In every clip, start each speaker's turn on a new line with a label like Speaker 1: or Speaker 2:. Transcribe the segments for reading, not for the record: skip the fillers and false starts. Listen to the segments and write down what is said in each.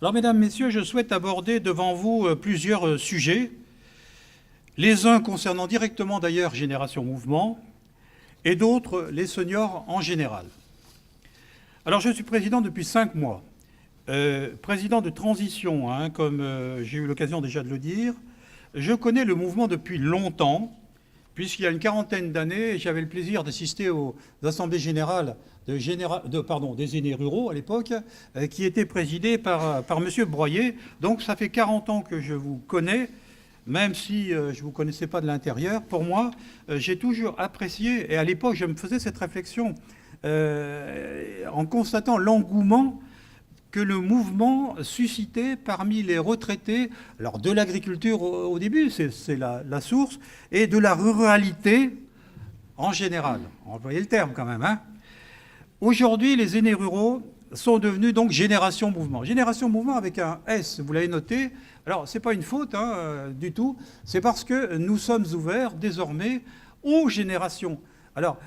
Speaker 1: Alors, mesdames, messieurs, je souhaite aborder devant vous plusieurs sujets, les uns concernant directement d'ailleurs Génération Mouvement, et d'autres les seniors en général. Alors, je suis président depuis 5 mois, président de transition, comme j'ai eu l'occasion déjà de le dire. Je connais le mouvement depuis longtemps, puisqu'il y a une quarantaine d'années, j'avais le plaisir d'assister aux assemblées générales des aînés ruraux à l'époque, qui étaient présidées par M. Broyer. Donc ça fait 40 ans que je vous connais, même si je ne vous connaissais pas de l'intérieur. Pour moi, j'ai toujours apprécié, et à l'époque je me faisais cette réflexion, en constatant l'engouement que le mouvement suscitait parmi les retraités, alors de l'agriculture au début, c'est la source, et de la ruralité en général. On voyait le terme quand même. Aujourd'hui, les aînés ruraux sont devenus donc Génération Mouvement. Génération Mouvement avec un S, vous l'avez noté. Alors, ce n'est pas une faute du tout, c'est parce que nous sommes ouverts désormais aux générations. Alors,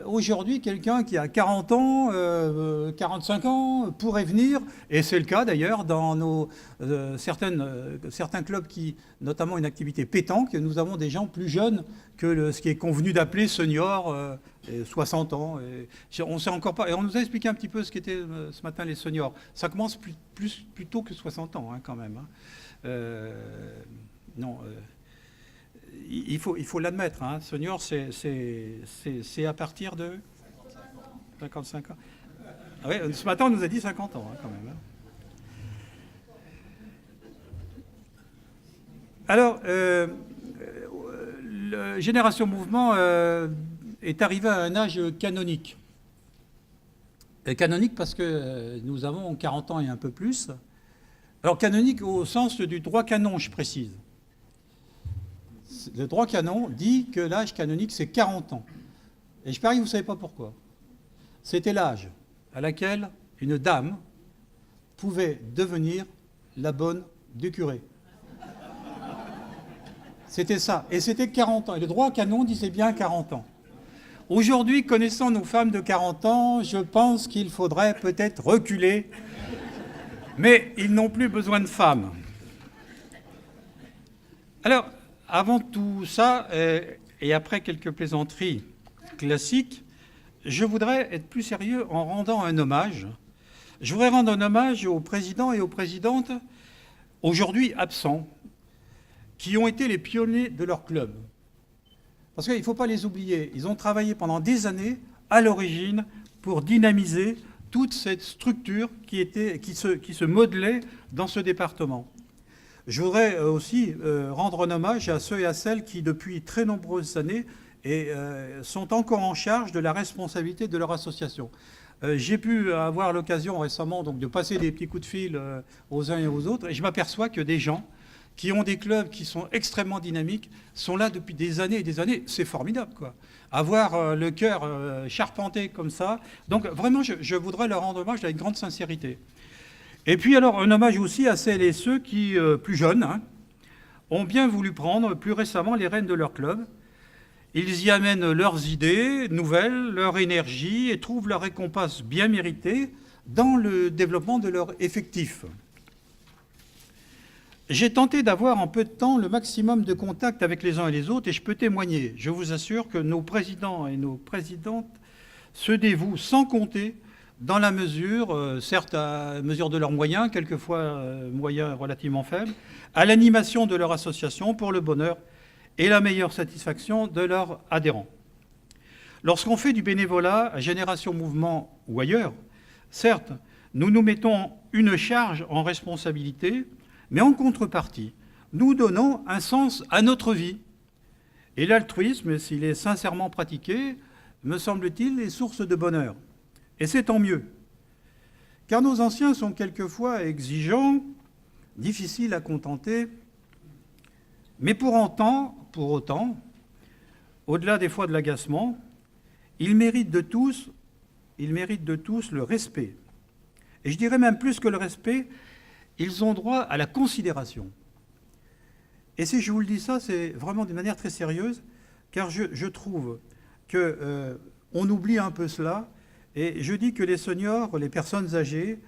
Speaker 1: aujourd'hui, quelqu'un qui a 40 ans, 45 ans, pourrait venir, et c'est le cas d'ailleurs dans certains clubs qui, notamment une activité pétanque, nous avons des gens plus jeunes que ce qui est convenu d'appeler seniors, 60 ans. Et on sait encore pas, et on nous a expliqué un petit peu ce qu'étaient ce matin les seniors. Ça commence plus tôt que 60 ans quand même. Non. Il faut l'admettre, senior, c'est à partir de 55 ans. Ah ouais, ce matin, on nous a dit 50 ans, quand même. Alors, la Génération Mouvement est arrivée à un âge canonique. Et canonique parce que nous avons 40 ans et un peu plus. Alors, canonique au sens du droit canon, je précise. Le droit canon dit que l'âge canonique, c'est 40 ans. Et je parie que vous ne savez pas pourquoi. C'était l'âge à laquelle une dame pouvait devenir la bonne du curé. C'était ça. Et c'était 40 ans. Et le droit canon disait bien 40 ans. Aujourd'hui, connaissant nos femmes de 40 ans, je pense qu'il faudrait peut-être reculer. Mais ils n'ont plus besoin de femmes. Alors, avant tout ça, et après quelques plaisanteries classiques, je voudrais être plus sérieux en rendant un hommage. Je voudrais rendre un hommage aux présidents et aux présidentes, aujourd'hui absents, qui ont été les pionniers de leur club. Parce qu'il ne faut pas les oublier. Ils ont travaillé pendant des années, à l'origine, pour dynamiser toute cette structure qui se modelait dans ce département. Je voudrais aussi rendre un hommage à ceux et à celles qui, depuis très nombreuses années, sont encore en charge de la responsabilité de leur association. J'ai pu avoir l'occasion récemment donc, de passer des petits coups de fil aux uns et aux autres, et je m'aperçois que des gens qui ont des clubs qui sont extrêmement dynamiques sont là depuis des années et des années. C'est formidable, quoi. Avoir le cœur charpenté comme ça. Donc vraiment, je voudrais leur rendre hommage avec grande sincérité. Et puis alors, un hommage aussi à celles et ceux qui, plus jeunes, ont bien voulu prendre plus récemment les rênes de leur club. Ils y amènent leurs idées nouvelles, leur énergie, et trouvent leur récompense bien méritée dans le développement de leur effectif. J'ai tenté d'avoir en peu de temps le maximum de contact avec les uns et les autres, et je peux témoigner, je vous assure que nos présidents et nos présidentes se dévouent sans compter dans la mesure, certes à mesure de leurs moyens, quelquefois moyens relativement faibles, à l'animation de leur association pour le bonheur et la meilleure satisfaction de leurs adhérents. Lorsqu'on fait du bénévolat à Génération Mouvement ou ailleurs, certes, nous nous mettons une charge en responsabilité, mais en contrepartie, nous donnons un sens à notre vie. Et l'altruisme, s'il est sincèrement pratiqué, me semble-t-il, est source de bonheur. Et c'est tant mieux, car nos anciens sont quelquefois exigeants, difficiles à contenter, mais pour autant, au-delà des fois de l'agacement, ils méritent de tous le respect. Et je dirais même plus que le respect, ils ont droit à la considération. Et si je vous le dis ça, c'est vraiment d'une manière très sérieuse, car je trouve qu'on oublie un peu cela. Et je dis que les seniors, les personnes âgées,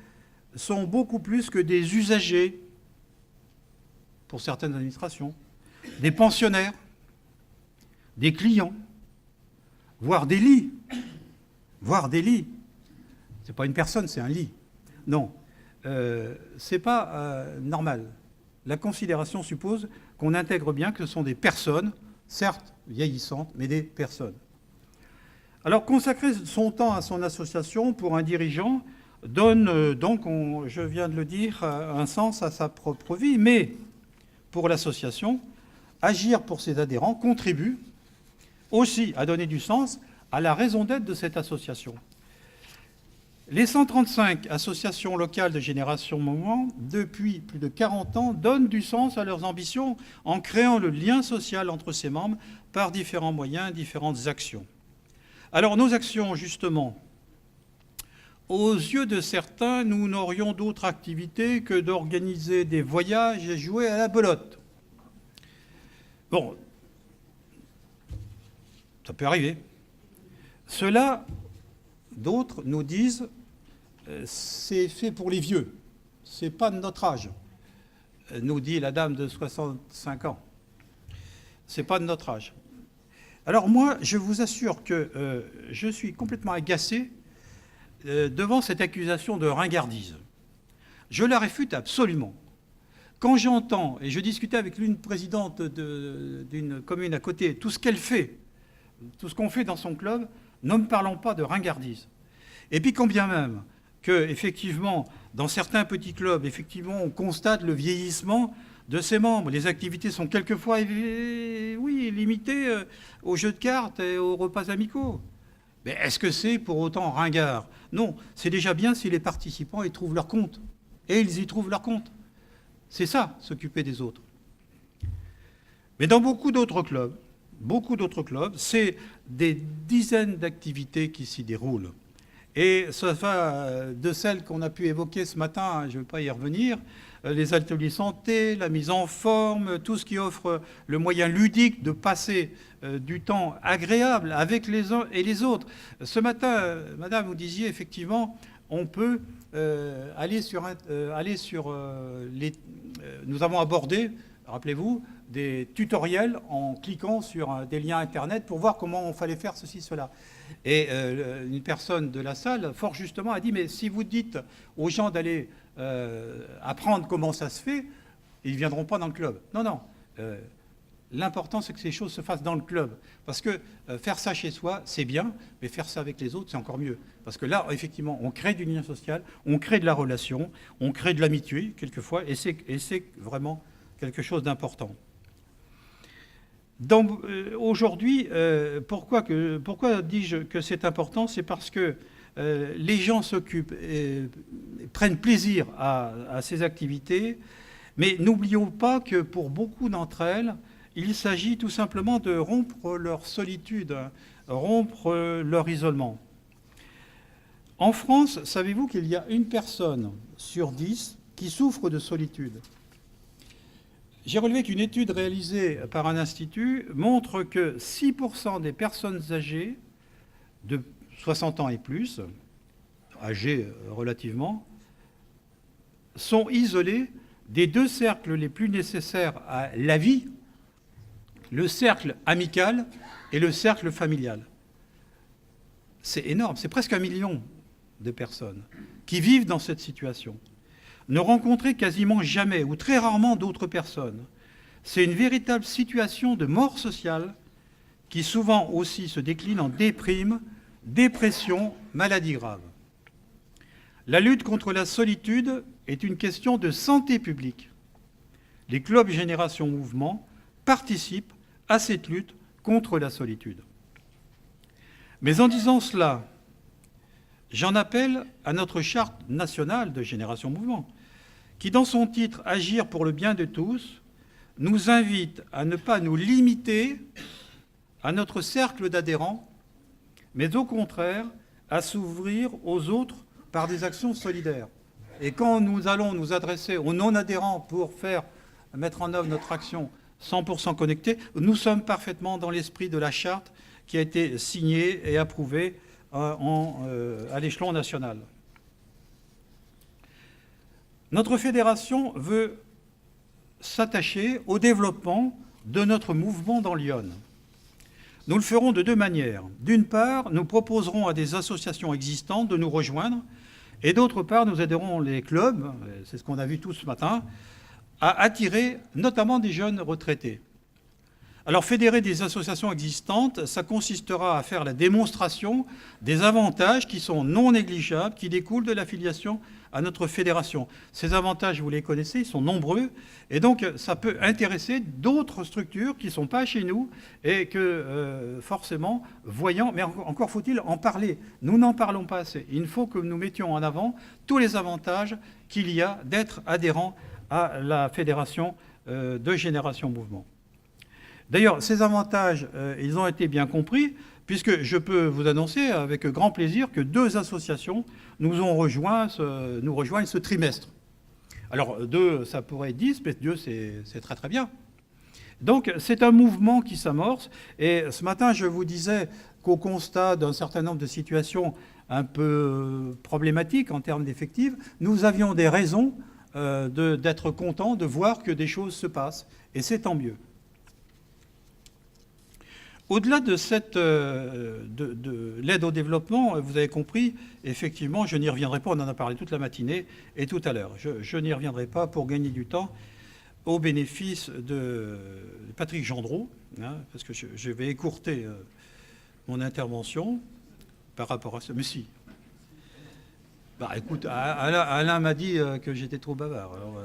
Speaker 1: sont beaucoup plus que des usagers, pour certaines administrations, des pensionnaires, des clients, voire des lits. Voire des lits. Ce n'est pas une personne, c'est un lit. Non, ce n'est pas normal. La considération suppose qu'on intègre bien que ce sont des personnes, certes vieillissantes, mais des personnes. Alors, consacrer son temps à son association pour un dirigeant donne donc, je viens de le dire, un sens à sa propre vie, mais pour l'association, agir pour ses adhérents contribue aussi à donner du sens à la raison d'être de cette association. Les 135 associations locales de Génération Mouvement, depuis plus de 40 ans, donnent du sens à leurs ambitions en créant le lien social entre ses membres par différents moyens, différentes actions. Alors nos actions, justement, aux yeux de certains, nous n'aurions d'autre activité que d'organiser des voyages et jouer à la belote. Bon, ça peut arriver. Cela, d'autres nous disent, c'est fait pour les vieux, c'est pas de notre âge, nous dit la dame de 65 ans. C'est pas de notre âge. Alors moi, je vous assure que je suis complètement agacé devant cette accusation de ringardise. Je la réfute absolument. Quand j'entends, et je discutais avec l'une présidente d'une commune à côté, tout ce qu'elle fait, tout ce qu'on fait dans son club, ne me parlons pas de ringardise. Et puis quand bien même que, effectivement, dans certains petits clubs, effectivement, on constate le vieillissement de ses membres. Les activités sont quelquefois, oui, limitées aux jeux de cartes et aux repas amicaux. Mais est-ce que c'est pour autant ringard? Non, c'est déjà bien si les participants y trouvent leur compte. Et ils y trouvent leur compte. C'est ça, s'occuper des autres. Mais dans beaucoup d'autres clubs, c'est des dizaines d'activités qui s'y déroulent. Et ça va de celles qu'on a pu évoquer ce matin, je ne vais pas y revenir, les ateliers santé, la mise en forme, tout ce qui offre le moyen ludique de passer du temps agréable avec les uns et les autres. Ce matin, madame, vous disiez effectivement, on peut aller sur les... Nous avons abordé, rappelez-vous, des tutoriels en cliquant sur des liens Internet pour voir comment on fallait faire ceci, cela. Et une personne de la salle, fort justement, a dit « Mais si vous dites aux gens d'aller apprendre comment ça se fait, ils ne viendront pas dans le club. » Non, non. L'important, c'est que ces choses se fassent dans le club. Parce que faire ça chez soi, c'est bien, mais faire ça avec les autres, c'est encore mieux. Parce que là, effectivement, on crée du lien social, on crée de la relation, on crée de l'amitié, quelquefois, et c'est vraiment quelque chose d'important. Aujourd'hui, pourquoi dis-je que c'est important? C'est parce que les gens s'occupent, prennent plaisir à ces activités, mais n'oublions pas que pour beaucoup d'entre elles, il s'agit tout simplement de rompre leur solitude, rompre leur isolement. En France, savez-vous qu'il y a une personne sur 10 qui souffre de solitude? J'ai relevé qu'une étude réalisée par un institut montre que 6% des personnes âgées de 60 ans et plus, âgées relativement, sont isolées des deux cercles les plus nécessaires à la vie, le cercle amical et le cercle familial. C'est énorme, c'est presque 1 million de personnes qui vivent dans cette situation. Ne rencontrer quasiment jamais ou très rarement d'autres personnes, c'est une véritable situation de mort sociale qui souvent aussi se décline en déprime, dépression, maladie grave. La lutte contre la solitude est une question de santé publique. Les clubs Génération Mouvement participent à cette lutte contre la solitude. Mais en disant cela, j'en appelle à notre charte nationale de Génération Mouvement, qui, dans son titre « Agir pour le bien de tous », nous invite à ne pas nous limiter à notre cercle d'adhérents, mais au contraire à s'ouvrir aux autres par des actions solidaires. Et quand nous allons nous adresser aux non-adhérents pour mettre en œuvre notre action 100% connectée, nous sommes parfaitement dans l'esprit de la charte qui a été signée et approuvée à l'échelon national. Notre fédération veut s'attacher au développement de notre mouvement dans l'Yonne. Nous le ferons de deux manières. D'une part, nous proposerons à des associations existantes de nous rejoindre, et d'autre part, nous aiderons les clubs, c'est ce qu'on a vu tous ce matin, à attirer notamment des jeunes retraités. Alors, fédérer des associations existantes, ça consistera à faire la démonstration des avantages qui sont non négligeables, qui découlent de l'affiliation à notre fédération. Ces avantages, vous les connaissez, ils sont nombreux, et donc ça peut intéresser d'autres structures qui ne sont pas chez nous et que, forcément, voyant, mais encore faut-il en parler. Nous n'en parlons pas assez. Il faut que nous mettions en avant tous les avantages qu'il y a d'être adhérent à la fédération de Génération Mouvement. D'ailleurs, ces avantages, ils ont été bien compris, puisque je peux vous annoncer avec grand plaisir que 2 associations nous rejoignent ce trimestre. Alors, 2, ça pourrait être 10, mais 2, c'est très très bien. Donc, c'est un mouvement qui s'amorce. Et ce matin, je vous disais qu'au constat d'un certain nombre de situations un peu problématiques en termes d'effectifs, nous avions des raisons d'être contents de voir que des choses se passent. Et c'est tant mieux. Au-delà de l'aide au développement, vous avez compris, effectivement, je n'y reviendrai pas, on en a parlé toute la matinée et tout à l'heure. Je n'y reviendrai pas pour gagner du temps au bénéfice de Patrick Gendreau, hein, parce que je vais écourter mon intervention par rapport à ça. Mais si. Bah, écoute, Alain m'a dit que j'étais trop bavard. Alors,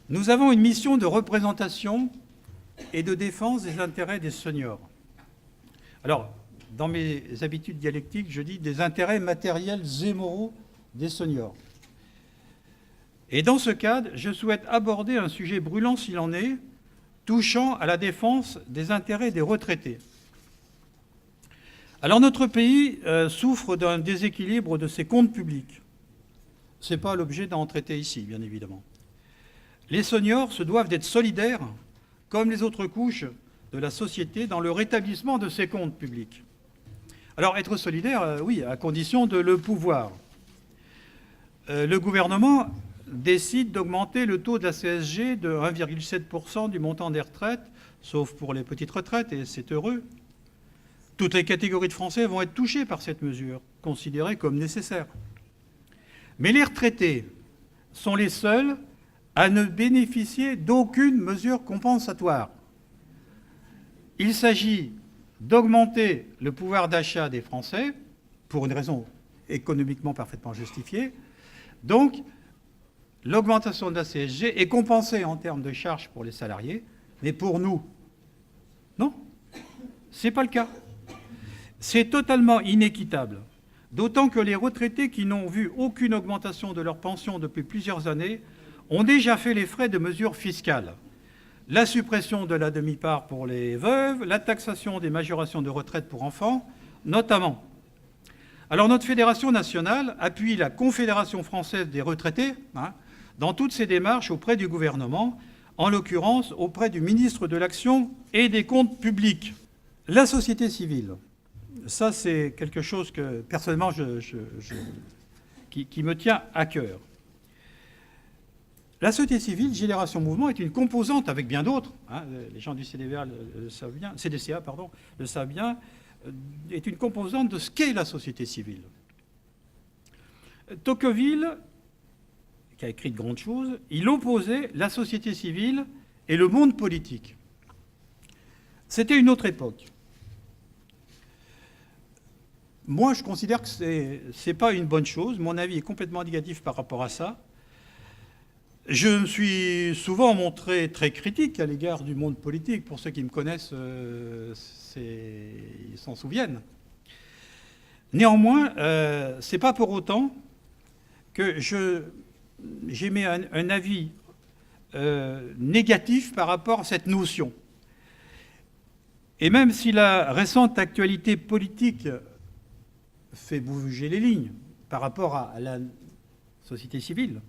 Speaker 1: nous avons une mission de représentation et de défense des intérêts des seniors. Alors, dans mes habitudes dialectiques, je dis des intérêts matériels et moraux des seniors. Et dans ce cadre, je souhaite aborder un sujet brûlant s'il en est, touchant à la défense des intérêts des retraités. Alors, notre pays souffre d'un déséquilibre de ses comptes publics. Ce n'est pas l'objet d'en traiter ici, bien évidemment. Les seniors se doivent d'être solidaires comme les autres couches de la société, dans le rétablissement de ces comptes publics. Alors, être solidaire, oui, à condition de le pouvoir. Le gouvernement décide d'augmenter le taux de la CSG de 1,7% du montant des retraites, sauf pour les petites retraites, et c'est heureux. Toutes les catégories de Français vont être touchées par cette mesure, considérée comme nécessaire. Mais les retraités sont les seuls à ne bénéficier d'aucune mesure compensatoire. Il s'agit d'augmenter le pouvoir d'achat des Français, pour une raison économiquement parfaitement justifiée. Donc, l'augmentation de la CSG est compensée en termes de charges pour les salariés, mais pour nous, non, ce n'est pas le cas. C'est totalement inéquitable, d'autant que les retraités qui n'ont vu aucune augmentation de leur pension depuis plusieurs années ont déjà fait les frais de mesures fiscales. La suppression de la demi-part pour les veuves, la taxation des majorations de retraite pour enfants, notamment. Alors notre fédération nationale appuie la Confédération française des retraités dans toutes ses démarches auprès du gouvernement, en l'occurrence auprès du ministre de l'Action et des Comptes publics. La société civile, ça c'est quelque chose que personnellement qui me tient à cœur. La société civile, Génération Mouvement, est une composante, avec bien d'autres, les gens du CDCA le savent bien, est une composante de ce qu'est la société civile. Tocqueville, qui a écrit de grandes choses, il opposait la société civile et le monde politique. C'était une autre époque. Moi, je considère que ce n'est pas une bonne chose. Mon avis est complètement négatif par rapport à ça. Je me suis souvent montré très critique à l'égard du monde politique. Pour ceux qui me connaissent, ils s'en souviennent. Néanmoins, ce n'est pas pour autant que j'émets un avis négatif par rapport à cette notion. Et même si la récente actualité politique fait bouger les lignes par rapport à la société civile,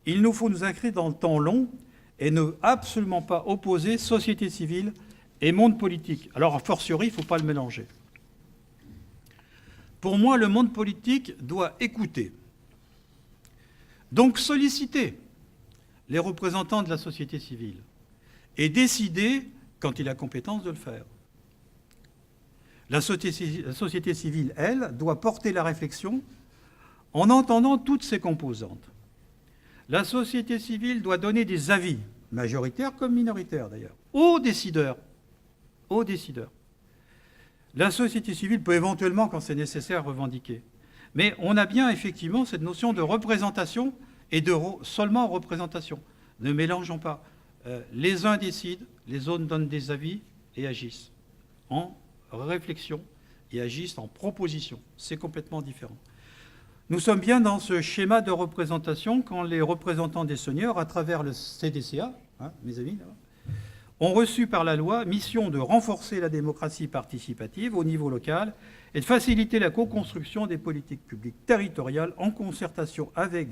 Speaker 1: il nous faut nous inscrire dans le temps long et ne absolument pas opposer société civile et monde politique. Alors, a fortiori, il ne faut pas le mélanger. Pour moi, le monde politique doit écouter, donc solliciter les représentants de la société civile et décider quand il a compétence de le faire. La société civile, elle, doit porter la réflexion en entendant toutes ses composantes. La société civile doit donner des avis, majoritaires comme minoritaires d'ailleurs, aux décideurs. Aux décideurs. La société civile peut éventuellement, quand c'est nécessaire, revendiquer. Mais on a bien effectivement cette notion de représentation et de seulement représentation. Ne mélangeons pas. Les uns décident, les autres donnent des avis et agissent en réflexion et agissent en proposition. C'est complètement différent. Nous sommes bien dans ce schéma de représentation quand les représentants des seniors, à travers le CDCA, mes amis, là, ont reçu par la loi mission de renforcer la démocratie participative au niveau local et de faciliter la co-construction des politiques publiques territoriales en concertation avec,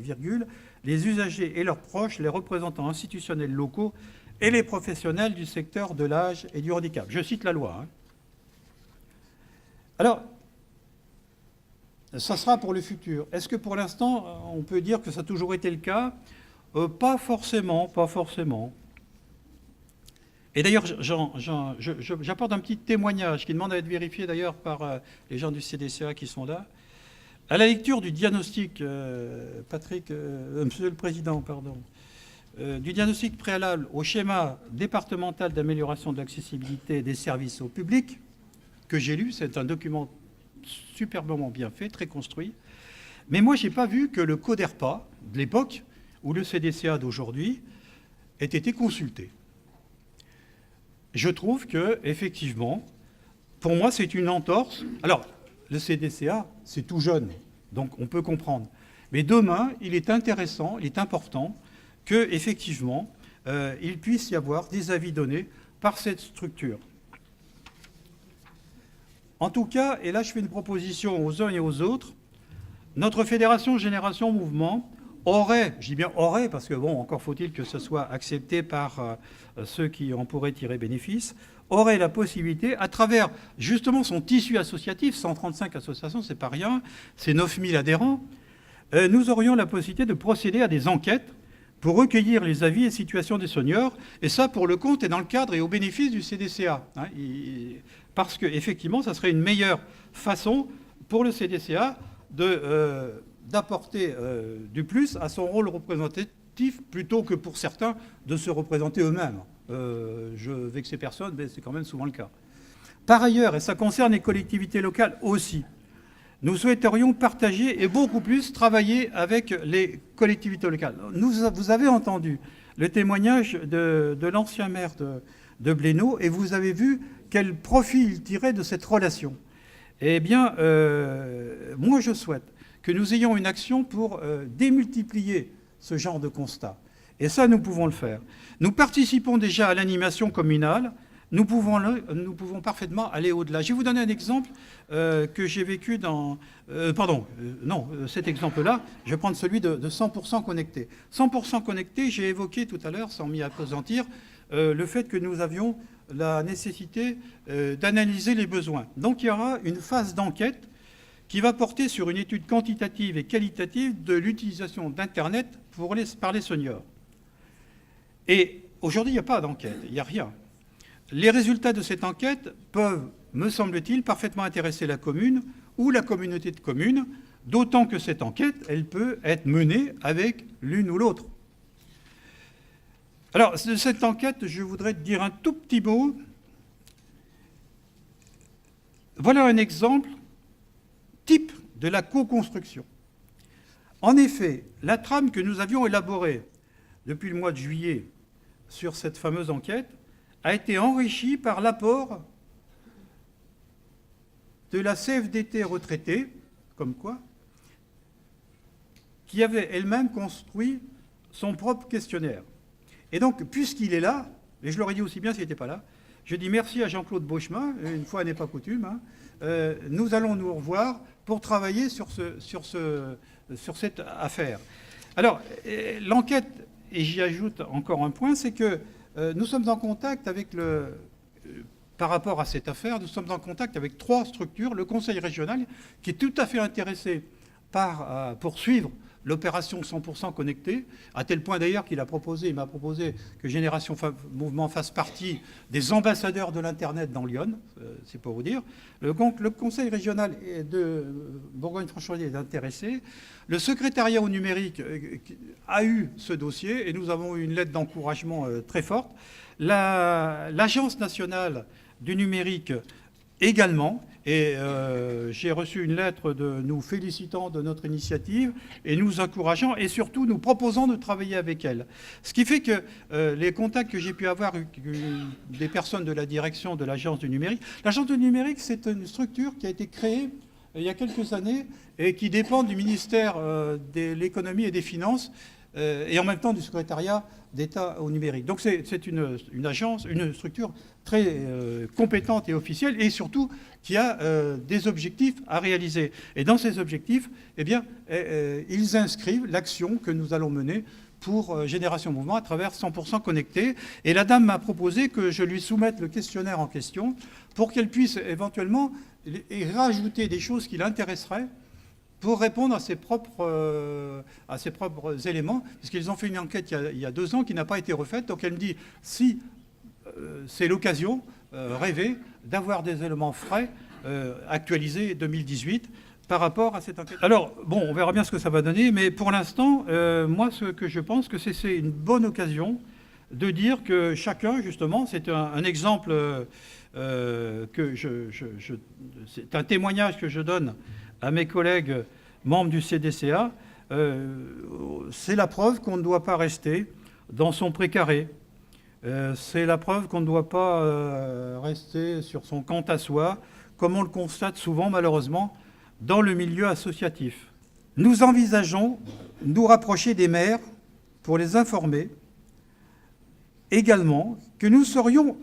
Speaker 1: les usagers et leurs proches, les représentants institutionnels locaux et les professionnels du secteur de l'âge et du handicap. Je cite la loi. Alors, ça sera pour le futur. Est-ce que pour l'instant, on peut dire que ça a toujours été le cas ? Pas forcément, pas forcément. Et d'ailleurs, j'apporte un petit témoignage qui demande à être vérifié d'ailleurs par les gens du CDCA qui sont là. À la lecture du diagnostic, Monsieur le Président, pardon, du diagnostic préalable au schéma départemental d'amélioration de l'accessibilité des services au public, que j'ai lu, c'est un document superbement bien fait, très construit. Mais moi, je n'ai pas vu que le CODERPA de l'époque ou le CDCA d'aujourd'hui ait été consulté. Je trouve que, effectivement, pour moi, c'est une entorse. Alors, le CDCA, c'est tout jeune, donc on peut comprendre. Mais demain, il est intéressant, il est important qu'effectivement, il puisse y avoir des avis donnés par cette structure. En tout cas, et là je fais une proposition aux uns et aux autres, notre fédération Génération Mouvement aurait, je dis bien aurait, parce que bon, encore faut-il que ce soit accepté par ceux qui en pourraient tirer bénéfice, aurait la possibilité, à travers justement son tissu associatif, 135 associations, c'est pas rien, c'est 9000 adhérents, nous aurions la possibilité de procéder à des enquêtes pour recueillir les avis et situations des seniors, et ça pour le compte et dans le cadre et au bénéfice du CDCA. Parce qu'effectivement, ça serait une meilleure façon pour le CDCA d'apporter du plus à son rôle représentatif plutôt que pour certains de se représenter eux-mêmes. Je vexe ces personnes, mais c'est quand même souvent le cas. Par ailleurs, et ça concerne les collectivités locales aussi, nous souhaiterions partager et beaucoup plus travailler avec les collectivités locales. Vous avez entendu le témoignage de l'ancien maire de Blénaud et vous avez vu quel profit il tirait de cette relation. Eh bien, moi je souhaite que nous ayons une action pour démultiplier ce genre de constat. Et ça, nous pouvons le faire. Nous participons déjà à l'animation communale. Nous pouvons parfaitement aller au-delà. Je vais vous donner un exemple que j'ai vécu dans... cet exemple-là, je vais prendre celui de 100% connecté. 100% connecté, j'ai évoqué tout à l'heure, sans m'y appesantir, le fait que nous avions la nécessité d'analyser les besoins. Donc il y aura une phase d'enquête qui va porter sur une étude quantitative et qualitative de l'utilisation d'Internet par les seniors. Et aujourd'hui, il n'y a pas d'enquête, il n'y a rien. Les résultats de cette enquête peuvent, me semble-t-il, parfaitement intéresser la commune ou la communauté de communes, d'autant que cette enquête, elle peut être menée avec l'une ou l'autre. Alors, de cette enquête, je voudrais te dire un tout petit mot. Voilà un exemple type de la co-construction. En effet, la trame que nous avions élaborée depuis le mois de juillet sur cette fameuse enquête a été enrichie par l'apport de la CFDT retraitée, comme quoi, qui avait elle-même construit son propre questionnaire. Et donc, puisqu'il est là, et je l'aurais dit aussi bien s'il n'était pas là, je dis merci à Jean-Claude Beauchemin, une fois n'est pas coutume, nous allons nous revoir pour travailler sur cette affaire. Alors, l'enquête, et j'y ajoute encore un point, c'est que nous sommes en contact avec par rapport à cette affaire, nous sommes en contact avec 3 structures. Le Conseil régional, qui est tout à fait intéressé par poursuivre l'opération 100% connectée, à tel point d'ailleurs qu'il m'a proposé que Génération Mouvement fasse partie des ambassadeurs de l'Internet dans Lyon, c'est pour vous dire. Le Conseil régional de Bourgogne-Franche-Comté est intéressé. Le secrétariat au numérique a eu ce dossier et nous avons eu une lettre d'encouragement très forte. L'Agence nationale du numérique également. Et j'ai reçu une lettre de nous félicitant de notre initiative et nous encourageant et surtout nous proposant de travailler avec elle. Ce qui fait que les contacts que j'ai pu avoir des personnes de la direction de l'Agence du numérique, l'Agence du numérique, c'est une structure qui a été créée il y a quelques années et qui dépend du ministère de l'économie et des finances et en même temps du secrétariat d'État au numérique. Donc c'est une agence, une structure très compétente et officielle et surtout qui a des objectifs à réaliser. Et dans ces objectifs, eh bien, ils inscrivent l'action que nous allons mener pour Génération Mouvement à travers 100% Connecté. Et la dame m'a proposé que je lui soumette le questionnaire en question pour qu'elle puisse éventuellement rajouter des choses qui l'intéresseraient pour répondre à ses propres éléments, puisqu'ils ont fait une enquête il y a 2 ans qui n'a pas été refaite. Donc elle me dit, si c'est l'occasion rêvée d'avoir des éléments frais actualisés 2018 par rapport à cette enquête. Alors, bon, on verra bien ce que ça va donner, mais pour l'instant, moi, ce que je pense, que c'est une bonne occasion de dire que chacun, justement, c'est un exemple c'est un témoignage que je donne à mes collègues membres du CDCA, c'est la preuve qu'on ne doit pas rester dans son précaré. C'est la preuve qu'on ne doit pas rester sur son quant à soi, comme on le constate souvent, malheureusement, dans le milieu associatif. Nous envisageons de nous rapprocher des maires pour les informer également que nous serions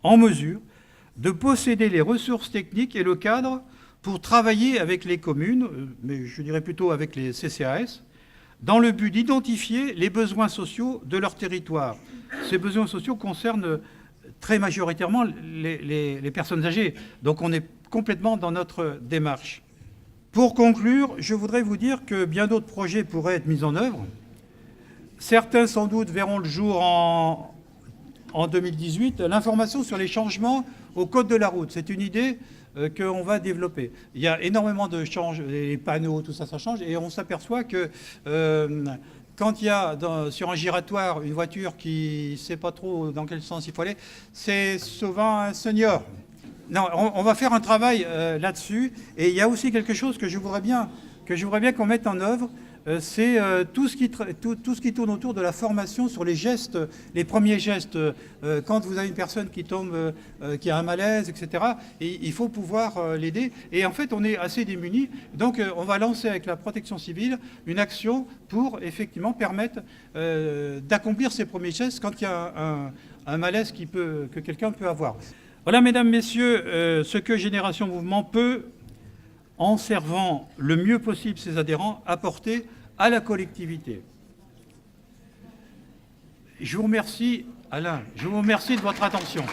Speaker 1: en mesure de posséder les ressources techniques et le cadre pour travailler avec les communes, mais je dirais plutôt avec les CCAS, dans le but d'identifier les besoins sociaux de leur territoire. Ces besoins sociaux concernent très majoritairement les personnes âgées, donc on est complètement dans notre démarche. Pour conclure, je voudrais vous dire que bien d'autres projets pourraient être mis en œuvre. Certains, sans doute, verront le jour en 2018. L'information sur les changements au code de la route, c'est une idée qu'on va développer. Il y a énormément de changements, les panneaux, tout ça, ça change, et on s'aperçoit que quand il y a sur un giratoire une voiture qui ne sait pas trop dans quel sens il faut aller, c'est souvent un senior. Non, on va faire un travail là-dessus, et il y a aussi quelque chose que je voudrais bien qu'on mette en œuvre, c'est tout ce qui tourne autour de la formation sur les gestes, les premiers gestes. Quand vous avez une personne qui tombe, qui a un malaise, etc., et il faut pouvoir l'aider. Et en fait, on est assez démunis. Donc, on va lancer avec la protection civile une action pour effectivement permettre d'accomplir ces premiers gestes quand il y a un malaise que quelqu'un peut avoir. Voilà, mesdames, messieurs, ce que Génération Mouvement peut, en servant le mieux possible ses adhérents, apporter à la collectivité. Je vous remercie, Alain, je vous remercie de votre attention.